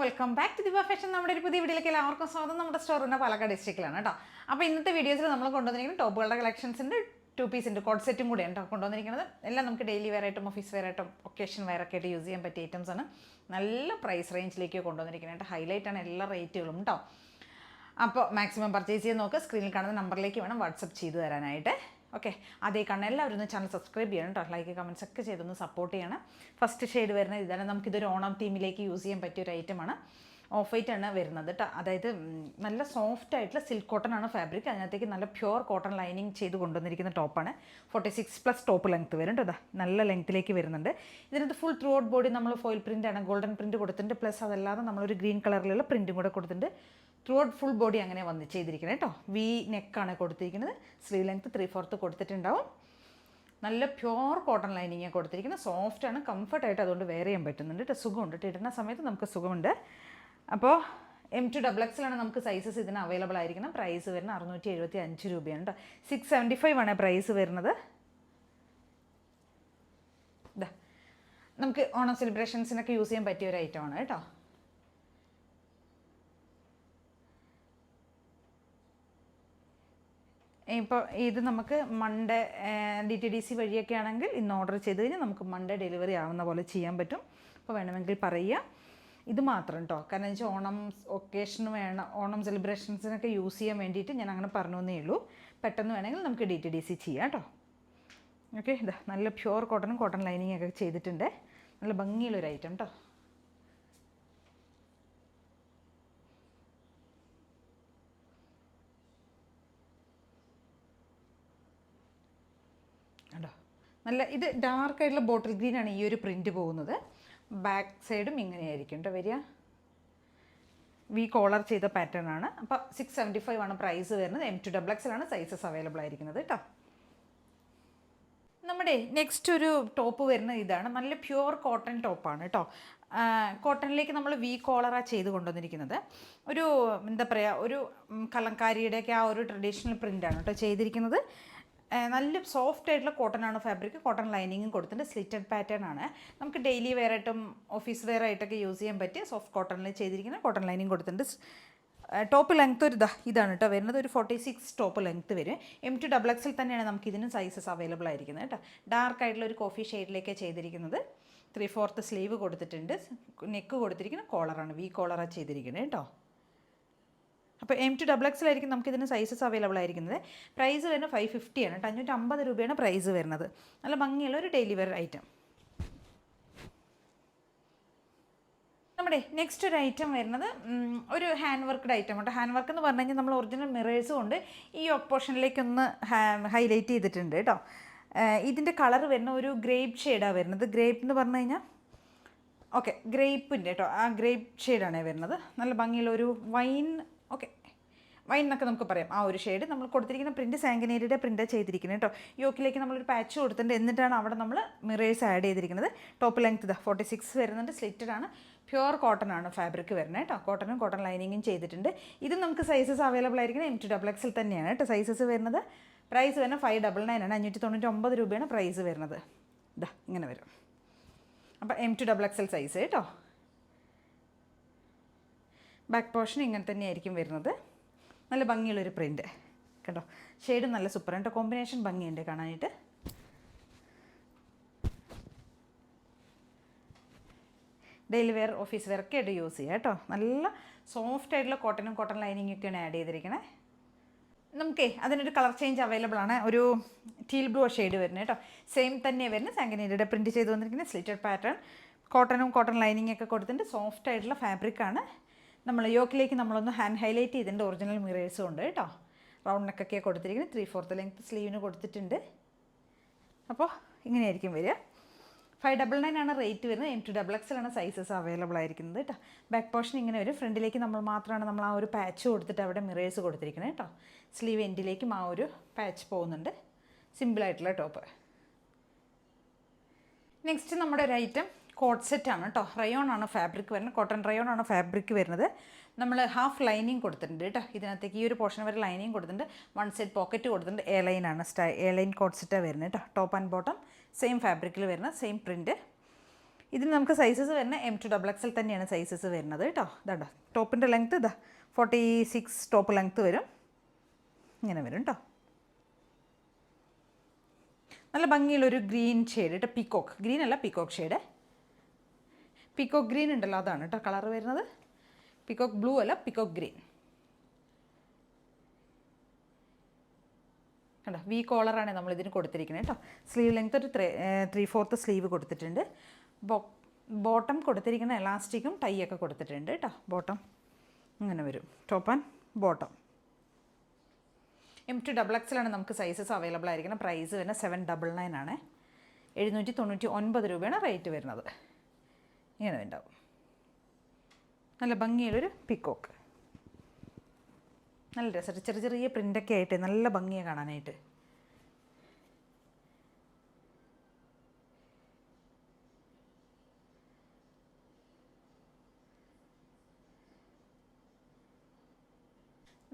Welcome back to diva fashion. നമ്മുടെ ഒരു പുതിയ വീഡിയോയിലേക്ക് എല്ലാവർക്കും സ്വാഗതം. നമ്മുടെ സ്റ്റോറിൻ്റെ പാലക്കാട് ഡിസ്ട്രിക്റ്റിലാണ് കേട്ടോ. അപ്പോൾ ഇന്നത്തെ വീഡിയോസിൽ നമ്മൾ കൊണ്ടുവന്നിരിക്കുന്നത് ടോപ്പുകളുടെ കളക്ഷൻസിൻ്റെ 2 പീസിൻ്റെ കോഡ് സെറ്റും കൂടിയാണ് കേട്ടോ കൊണ്ടുവന്നിരിക്കുന്നത്. എല്ലാം നമുക്ക് ഡെയിലി വെയർ ആയിട്ടും ഓഫീസ് വെയർ ആയിട്ടും ഒക്കേഷൻ വെയർ ഒക്കെ ആയിട്ട് യൂസ് ചെയ്യാൻ പറ്റിയ ഐറ്റംസ് ആണ്. നല്ല പ്രൈസ് റേഞ്ചിലേക്ക് കൊണ്ടുവന്നിരിക്കുന്നത്. ഹൈലൈറ്റ് ആണ് എല്ലാ റേറ്റുകളും കേട്ടോ. അപ്പോൾ മാക്സിമം പർച്ചേസ് ചെയ്ത് നോക്കുക. സ്ക്രീനിൽ കാണുന്ന നമ്പറിലേക്ക് വേണം വാട്സപ്പ് ചെയ്തു തരാനായിട്ട്. ഓക്കെ, അതേ കാണുന്ന എല്ലാവരും ഒന്ന് ചാനൽ സബ്സ്ക്രൈബ് ചെയ്യണം കേട്ടോ. ലൈക്ക് കമൻറ്റ്സ് ഒക്കെ ചെയ്തൊന്ന് സപ്പോർട്ട് ചെയ്യണം. ഫസ്റ്റ് ഷെയ്ഡ് വരുന്നത് ഇതാണ്. നമുക്കിതൊരു ഓണം തീമിലേക്ക് യൂസ് ചെയ്യാൻ പറ്റിയ ഒരു ഐറ്റമാണ്. ഓഫ് വൈറ്റ് ആണ് വരുന്നത് കേട്ടോ. അതായത് നല്ല സോഫ്റ്റ് ആയിട്ടുള്ള സിൽക്ക് കോട്ടൺ ആണ് ഫാബ്രിക്. അതിനകത്തേക്ക് നല്ല പ്യുവർ കോട്ടൺ ലൈനിങ് ചെയ്ത് കൊണ്ടുവന്നിരിക്കുന്ന ടോപ്പാണ്. 46+ ടോപ്പ് ലെങ്ത്ത് വരും കേട്ടോ. നല്ല ലെങ്ത്തിലേക്ക് വരുന്നുണ്ട്. ഇതിനകത്ത് ഫുൾ ത്രൂ ഔട്ട് ബോഡി നമ്മൾ ഫോയിൽ പ്രിൻ്റ് ആണ്, ഗോൾഡൻ പ്രിൻറ്റ് കൊടുത്തിട്ടുണ്ട്. പ്ലസ് അതല്ലാതെ നമ്മളൊരു ഗ്രീൻ കളറിലുള്ള പ്രിൻറ്റും കൂടെ കൊടുത്തിട്ടുണ്ട്. ത്രൂ ഔട്ട് ഫുൾ ബോഡി അങ്ങനെ വന്ന് ചെയ്തിരിക്കുന്നത് കേട്ടോ. വി നെക്കാണ് കൊടുത്തിരിക്കുന്നത്. സ്ലീവ് ലെങ്ത്ത് 3/4 കൊടുത്തിട്ടുണ്ടാവും. നല്ല പ്യുവർ കോട്ടൺ ലൈനിങ്ങാണ് കൊടുത്തിരിക്കുന്നത്. സോഫ്റ്റാണ്, കംഫർട്ടായിട്ട് അതുകൊണ്ട് വെയർ ചെയ്യാൻ പറ്റുന്നുണ്ട് കേട്ടോ. സുഖമുണ്ട് കേട്ടോ. ഇടുന്ന സമയത്ത് നമുക്ക് സുഖമുണ്ട്. അപ്പോൾ M2XXലാണ് നമുക്ക് സൈസസ് ഇതിന് അവൈലബിൾ ആയിരിക്കണം. പ്രൈസ് വരുന്നത് 675 രൂപയാണ് കേട്ടോ. 675 ആണ് പ്രൈസ് വരുന്നത്. ഇതാ നമുക്ക് ഓണം സെലിബ്രേഷൻസിനൊക്കെ യൂസ് ചെയ്യാൻ പറ്റിയ ഒരു ഐറ്റമാണ് കേട്ടോ. ഇപ്പോൾ ഇത് നമുക്ക് മൺഡേ DTDC വഴിയൊക്കെ ആണെങ്കിൽ ഇന്ന് ഓർഡർ ചെയ്ത് കഴിഞ്ഞാൽ നമുക്ക് മൺഡേ ഡെലിവറി ആവുന്ന പോലെ ചെയ്യാൻ പറ്റും. അപ്പോൾ വേണമെങ്കിൽ പറയുക. ഇത് മാത്രം കേട്ടോ. കാരണം വെച്ചാൽ ഓണം ഒക്കേഷന് വേണം, ഓണം സെലിബ്രേഷൻസിനൊക്കെ യൂസ് ചെയ്യാൻ വേണ്ടിയിട്ട് ഞാൻ അങ്ങനെ പറഞ്ഞു എന്നേ ഉള്ളൂ. പെട്ടെന്ന് വേണമെങ്കിൽ നമുക്ക് DTDC ചെയ്യാം കേട്ടോ. ഓക്കെ, ഇതാ നല്ല പ്യുവർ കോട്ടണും കോട്ടൺ ലൈനിങ് ഒക്കെ ചെയ്തിട്ടുണ്ട്. നല്ല ഭംഗിയുള്ളൊരു ഐറ്റം കേട്ടോ. കേട്ടോ നല്ല ഇത് ഡാർക്കായിട്ടുള്ള ബോട്ടിൽ ഗ്രീനാണ് ഈ ഒരു പ്രിൻറ്റ് പോകുന്നത്. ബാക്ക് സൈഡും ഇങ്ങനെയായിരിക്കും കേട്ടോ വരിക. വി കോളർ ചെയ്ത പാറ്റേൺ ആണ്. അപ്പോൾ 675 ആണ് പ്രൈസ് വരുന്നത്. M2XXലാണ് സൈസസ് അവൈലബിൾ ആയിരിക്കുന്നത് കേട്ടോ. നമ്മുടെ നെക്സ്റ്റ് ഒരു ടോപ്പ് വരുന്നത് ഇതാണ്. നല്ല പ്യുവർ കോട്ടൺ ടോപ്പാണ് കേട്ടോ. കോട്ടണിലേക്ക് നമ്മൾ വി കോളറാണ് ചെയ്ത് കൊണ്ടുവന്നിരിക്കുന്നത്. ഒരു എന്താ പറയുക, ഒരു കലങ്കാരിയുടെയൊക്കെ ആ ഒരു ട്രഡീഷണൽ പ്രിൻ്റാണ് കേട്ടോ ചെയ്തിരിക്കുന്നത്. നല്ല സോഫ്റ്റ് ആയിട്ടുള്ള കോട്ടൺ ആണ് ഫാബ്രിക്. കോട്ടൺ ലൈനിങ്ങും കൊടുത്തിട്ടുണ്ട്. സ്ലിറ്റഡ് പാറ്റേൺ ആണ്. നമുക്ക് ഡെയിലി വെയർ ആയിട്ടും ഓഫീസ് വെയർ ആയിട്ടൊക്കെ യൂസ് ചെയ്യാൻ പറ്റിയ സോഫ്റ്റ് കോട്ടണിൽ ചെയ്തിരിക്കുന്ന കോട്ടൺ ലൈനിങ് കൊടുത്തിട്ടുണ്ട്. ടോപ്പ് ലെങ്ത്ത് ഒരു ഇതാണ് കേട്ടോ വരുന്നത്. ഒരു 46 ടോപ്പ് ലെങ്ത്ത് വരും. M2XXൽ തന്നെയാണ് നമുക്ക് ഇതിനും സൈസസ് അവൈലബിൾ ആയിരിക്കുന്നത് കേട്ടോ. ഡാർക്ക് ആയിട്ടുള്ള ഒരു കോഫി ഷെയ്ഡിലേക്ക് ചെയ്തിരിക്കുന്നത്. 3/4 സ്ലീവ് കൊടുത്തിട്ടുണ്ട്. നെക്ക് കൊടുത്തിരിക്കുന്ന കോളറാണ്, വി കോളറാണ് ചെയ്തിരിക്കുന്നത് കേട്ടോ. അപ്പോൾ M2XXലായിരിക്കും നമുക്കിതിന് സൈസസ് അവൈലബിൾ ആയിരിക്കുന്നത്. പ്രൈസ് വരുന്നത് 550 ആണ് കേട്ടോ. 550 രൂപയാണ് പ്രൈസ് വരുന്നത്. നല്ല ഭംഗിയുള്ള ഒരു ഡെയിലി വെയർ ഐറ്റം. നമ്മുടെ നെക്സ്റ്റ് ഒരു ഐറ്റം വരുന്നത് ഒരു ഹാൻഡ് വർക്ക്ഡ് ഐറ്റം ഉണ്ട്. ഹാൻഡ് വർക്ക് എന്ന് പറഞ്ഞു കഴിഞ്ഞാൽ നമ്മൾ ഒറിജിനൽ മിറേഴ്സ് കൊണ്ട് ഈ പോർഷനിലേക്കൊന്ന് ഹൈലൈറ്റ് ചെയ്തിട്ടുണ്ട് കേട്ടോ. ഇതിൻ്റെ കളർ വരുന്ന ഒരു ഗ്രേപ്പ് ഷെയ്ഡാണ് വരുന്നത്. ഗ്രേപ്പ് എന്ന് പറഞ്ഞു കഴിഞ്ഞാൽ ഓക്കെ ഗ്രേപ്പിൻ്റെ കേട്ടോ, ആ ഗ്രേപ്പ് ഷെയ്ഡാണ് വരുന്നത്. നല്ല ഭംഗിയുള്ള ഒരു വൈൻ, ഓക്കെ വൈൻ എന്നൊക്കെ നമുക്ക് പറയാം. ആ ഒരു ഷെയ്ഡ് നമ്മൾ കൊടുത്തിരിക്കുന്ന പ്രിൻറ്റ് സാങ്കനേരിയുടെ പ്രിൻ്റ് ചെയ്തിരിക്കുന്നത് കേട്ടോ. യോക്കിലേക്ക് നമ്മളൊരു പാച്ച് കൊടുത്തിട്ടുണ്ട്. എന്നിട്ടാണ് അവിടെ നമ്മൾ മിറേഴ്സ് ആഡ് ചെയ്തിരിക്കുന്നത്. ടോപ്പ് ലെങ്ത് 46 വരുന്നുണ്ട്. സ്ലിറ്റഡ് ആണ്. പ്യുവർ കോട്ടൺ ആണ് ഫാബ്രിക് വരുന്നത് കേട്ടോ. കോട്ടണും കോട്ടൺ ലൈനിങ്ങും ചെയ്തിട്ടുണ്ട്. ഇത് നമുക്ക് സൈസസ് അവൈലബിൾ ആയിരിക്കുന്നത് M2XXൽ തന്നെയാണ് കേട്ടോ സൈസസ് വരുന്നത്. പ്രൈസ് വരുന്നത് 599 ആണ്. 599 രൂപയാണ് പ്രൈസ് വരുന്നത്. ഇതാ ഇങ്ങനെ വരും. അപ്പോൾ M2XXൽ സൈസ് കേട്ടോ. ബാക്ക് പോർഷൻ ഇങ്ങനെ തന്നെയായിരിക്കും വരുന്നത്. നല്ല ഭംഗിയുള്ളൊരു പ്രിൻറ്റ് കേട്ടോ. ഷെയ്ഡ് നല്ല സൂപ്പർ കേട്ടോ. കോമ്പിനേഷൻ ഭംഗിയുണ്ട് കാണാനായിട്ട്. ഡെയിലി വെയർ ഓഫീസ് വെയർ ഒക്കെ ആയിട്ട് യൂസ് ചെയ്യുക കേട്ടോ. നല്ല സോഫ്റ്റ് ആയിട്ടുള്ള കോട്ടനും കോട്ടൺ ലൈനിങ്ങും ഒക്കെയാണ് ആഡ് ചെയ്തിരിക്കണേ. നമുക്കേ അതിനൊരു കളർ ചേഞ്ച് അവൈലബിൾ ആണ്. ഒരു ടീൽ ബ്ലൂ ഷെയ്ഡ് വരുന്നത് കേട്ടോ. സെയിം തന്നെ വരുന്നത് സാങ്കനേരിയുടെ പ്രിൻറ്റ് ചെയ്ത് വന്നിരിക്കുന്നത്. സ്ലിറ്റഡ് പാറ്റേൺ കോട്ടനും കോട്ടൺ ലൈനിങ് ഒക്കെ കൊടുത്തിട്ടുണ്ട്. സോഫ്റ്റ് ആയിട്ടുള്ള ഫാബ്രിക്കാണ്. നമ്മൾ യോക്കിലേക്ക് നമ്മളൊന്ന് ഹാൻഡ് ഹൈലൈറ്റ് ചെയ്തിട്ടുണ്ട്. ഒറിജിനൽ മിറേഴ്സും ഉണ്ട് കേട്ടോ. റൗണ്ട് നെക്കൊക്കെ കൊടുത്തിരിക്കുന്നത്. 3/4 ലെങ്ത്ത് സ്ലീവിന് കൊടുത്തിട്ടുണ്ട്. അപ്പോൾ ഇങ്ങനെയായിരിക്കും വരിക. 599 ആണ് റേറ്റ് വരുന്നത്. M2XXലാണ് സൈസസ് അവൈലബിൾ ആയിരിക്കുന്നത് കേട്ടോ. ബാക്ക് പോർഷൻ ഇങ്ങനെ വരും. ഫ്രണ്ടിലേക്ക് മാത്രമാണ് നമ്മൾ ആ ഒരു പാച്ച് കൊടുത്തിട്ട് അവിടെ മിറേഴ്സ് കൊടുത്തിരിക്കുന്നത് കേട്ടോ. സ്ലീവ് എൻഡിലേക്കും ആ ഒരു പാച്ച് പോകുന്നുണ്ട്. സിമ്പിളായിട്ടുള്ള ടോപ്പ്. നെക്സ്റ്റ് നമ്മുടെ ഒരു ഐറ്റം കോട്ട് സെറ്റാണ് കേട്ടോ. റയോൺ ആണ് ഫാബ്രിക് വരുന്നത്. കോട്ടൺ റയോൺ ആണ് ഫാബ്രിക് വരുന്നത്. നമ്മൾ ഹാഫ് ലൈനിങ് കൊടുത്തിട്ടുണ്ട് കേട്ടോ. ഇതിനകത്തേക്ക് ഈ ഒരു പോർഷൻ വരെ ലൈനിങ് കൊടുത്തിട്ടുണ്ട്. 1 സൈഡ് പോക്കറ്റ് കൊടുത്തിട്ടുണ്ട്. എ ലൈനാണ് എ ലൈൻ കോട്ട് സെറ്റാണ് വരുന്നത് കേട്ടോ. ടോപ്പ് ആൻഡ് ബോട്ടം സെയിം ഫാബ്രിക്കിൽ വരുന്ന സെയിം പ്രിൻറ്റ്. ഇതിന് നമുക്ക് സൈസസ് വരുന്നത് M2 XXL തന്നെയാണ് സൈസസ് വരുന്നത് കേട്ടോ. ഇതാ ടോപ്പിൻ്റെ ലെങ്ത്ത് ഇതാ 46 ടോപ്പ് ലെങ്ത്ത് വരും. ഇങ്ങനെ വരും കേട്ടോ. നല്ല ഭംഗിയുള്ളൊരു ഗ്രീൻ ഷെയ്ഡ് കേട്ടോ. പീക്കോക്ക് ഗ്രീൻ അല്ല, പീക്കോക്ക് ഷെയ്ഡ്. പീക്കോക്ക് ഗ്രീൻ ഉണ്ടല്ലോ, അതാണ് കേട്ടോ കളർ വരുന്നത്. പീക്കോക്ക് ബ്ലൂ അല്ല, പീക്കോക്ക് ഗ്രീൻ കണ്ടോ. വി കോളറാണ് നമ്മളിതിന് കൊടുത്തിരിക്കുന്നത് കേട്ടോ. സ്ലീവ് ലെങ്ത്ത് ഒരു 3/4 സ്ലീവ് കൊടുത്തിട്ടുണ്ട്. ബോട്ടം കൊടുത്തിരിക്കുന്ന എലാസ്റ്റിക്കും ടൈ ഒക്കെ കൊടുത്തിട്ടുണ്ട് കേട്ടോ. ബോട്ടം ഇങ്ങനെ വരും, ടോപ്പ് ആൻഡ് ബോട്ടം. M2 ആണ് നമുക്ക് സൈസസ് അവൈലബിൾ ആയിരിക്കണം. പ്രൈസ് വരുന്നത് 799 ആണ്. 799 രൂപയാണ് റേറ്റ് വരുന്നത്. ഇങ്ങനെ ഉണ്ടാവും. നല്ല ഭംഗിയുള്ളൊരു പിക്കോക്ക്, നല്ല രസമായിട്ട് ചെറിയ ചെറിയ പ്രിൻ്റൊക്കെ ആയിട്ട് നല്ല ഭംഗിയാണ് കാണാനായിട്ട്.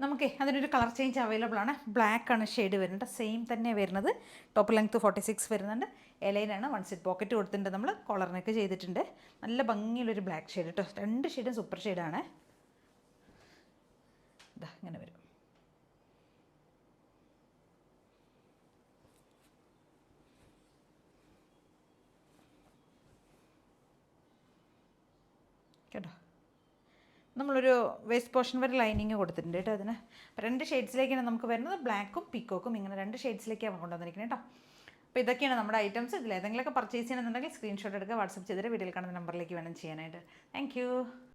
നമുക്ക് അതിനൊരു കളർ ചേഞ്ച് അവൈലബിൾ ആണ്. ബ്ലാക്ക് ആണ് ഷെയ്ഡ് വരുന്നത്. സെയിം തന്നെ വരുന്നത്. ടോപ്പ് ലെങ്ത്ത് 46 വരുന്നുണ്ട്. എലൈനാണ്. 1 സൈഡ് പോക്കറ്റ് കൊടുത്തിട്ടുണ്ട്. നമ്മൾ കോളറിനൊക്കെ ചെയ്തിട്ടുണ്ട്. നല്ല ഭംഗിയുള്ളൊരു ബ്ലാക്ക് ഷെയ്ഡ് കേട്ടോ. 2 ഷെയ്ഡും സൂപ്പർ ഷെയ്ഡാണ്. ഇതാ ഇങ്ങനെ വരും. കേട്ടോ. നമ്മളൊരു വേസ്റ്റ് പോർഷൻ വരെ ലൈനിങ് കൊടുത്തിട്ടുണ്ട് കേട്ടോ അതിന്. അപ്പോൾ 2 ഷെയ്ഡ്സിലേക്കാണ് നമുക്ക് വരുന്നത്. ബ്ലാക്കും പീക്കോക്കും ഇങ്ങനെ 2 ഷെയ്ഡ്സിലേക്കാണ് കൊണ്ടുവന്നിരിക്കുന്നത് കേട്ടോ. അപ്പോൾ ഇതൊക്കെയാണ് നമ്മുടെ ഐറ്റംസ്. ഇതിൽ ഏതെങ്കിലുമൊക്കെ പർച്ചേസ് ചെയ്യണമെന്നുണ്ടെങ്കിൽ സ്ക്രീൻഷോട്ട് എടുക്കുക, വാട്സപ്പ് ചെയ്തിട്ട് വീഡിയോയിൽ കാണുന്ന നമ്പറിലേക്ക് വേണം ചെയ്യാനായിട്ട്. താങ്ക്